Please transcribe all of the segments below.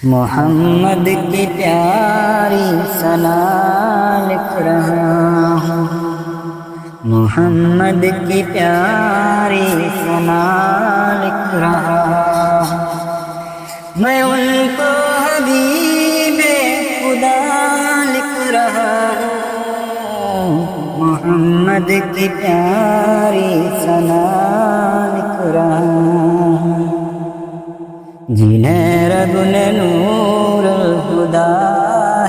محمد کی پیاری ثنا لکھ رہا ہوں، محمد کی پیاری ثنا لکھ رہا ہوں، میں ان کو حبیب خدا لکھ رہا ہوں، محمد کی پیاری ثنا لکھ رہا ہوں، جنہیں رب نے نور الہدی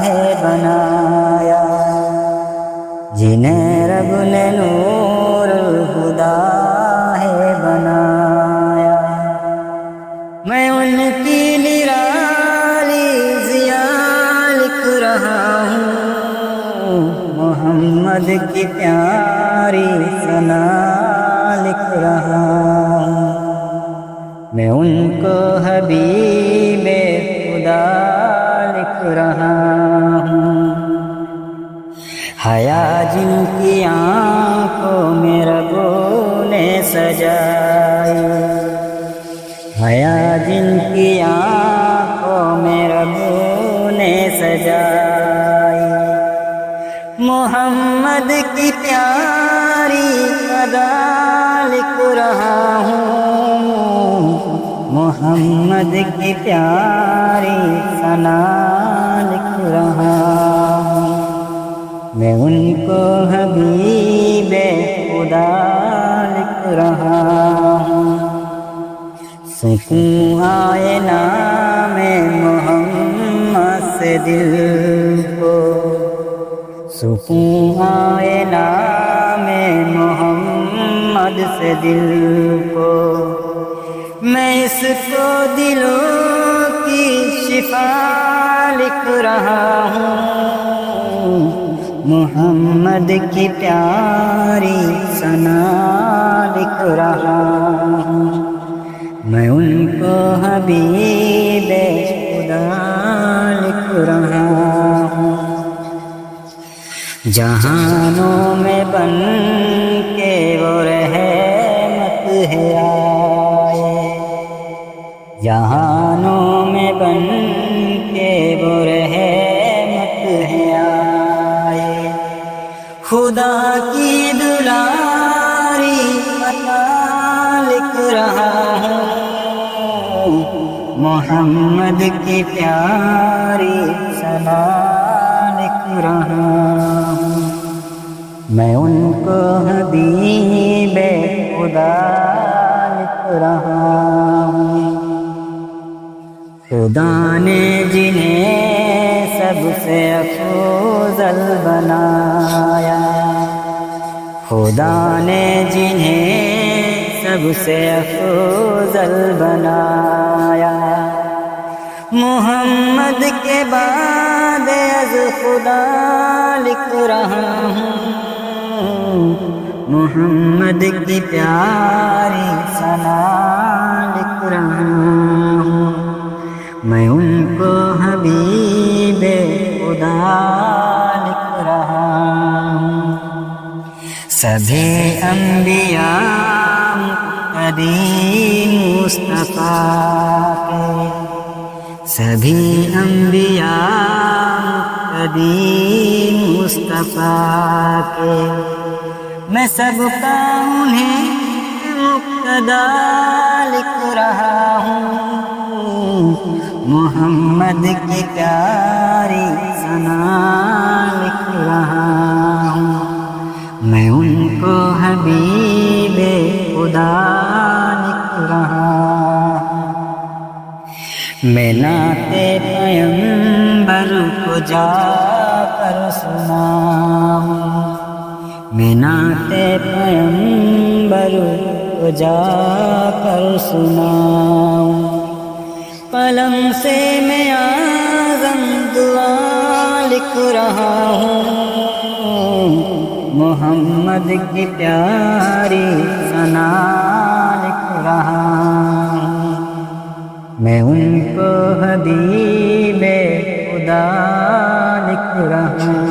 ہے بنایا، جنہیں رب نے نور الہدی ہے بنایا، میں ان کی نرالی ضیا لکھ رہا ہوں، محمد کی پیاری ثنا لکھ رہا ہوں، میں ان کو حبیب خدا لکھ رہا ہوں، حیا جن کی آنکھوں میں ربوں نے سجائی، حیا جن کی آنکھوں میں ربوں نے سجائی، محمد کی پیاری ادا لکھ رہا ہوں، محمد کی پیاری ثنا لکھ رہا ہوں، میں ان کو حبیب خدا لکھ رہا ہوں، سکون آئے نام محمد سے دل کو، سکون آئے نام محمد سے دل کو، میں اس کو دلوں کی شفا لکھ رہا ہوں، محمد کی پیاری ثنا لکھ رہا ہوں، میں ان کو حبیب خدا لکھ رہا ہوں، جہانوں میں بن کے وہ رحمت ہے آئے، جہانوں میں بن کے وہ رحمت ہے آئے، خدا کی دلاری عطا لکھ رہا ہوں، محمد کی پیاری ثنا لکھ رہا ہوں، میں ان کو حبیب خدا لکھ رہا ہوں، خدا نے جنہیں سب سے افضل بنایا، خدا نے جنہیں سب سے افضل بنایا، محمد کے بعد از خدا لکھ رہا ہوں، محمد کی پیاری ثنا لکھ رہا ہوں، میں ان کو حبیب خدا لکھ رہا ہوں، سبھی انبیاء مقتدی مصطفیٰ کے، سبھی انبیاء مقتدی مصطفیٰ کے، میں سب کا انہیں مقتدا لکھ رہا ہوں، محمد کی پیاری ثنا لکھ رہا ہوں، میں ان کو حبیب خدا لکھ رہا ہوں، میں نعت پیغمبر کو جا کر سناؤں، میں نعت پیغمبر کو جا کر سناؤں، قلم سے میں اعظم دعا لکھ رہا ہوں، محمد کی پیاری ثنا لکھ رہا ہوں، میں ان کو حبیب خدا لکھ رہا ہوں۔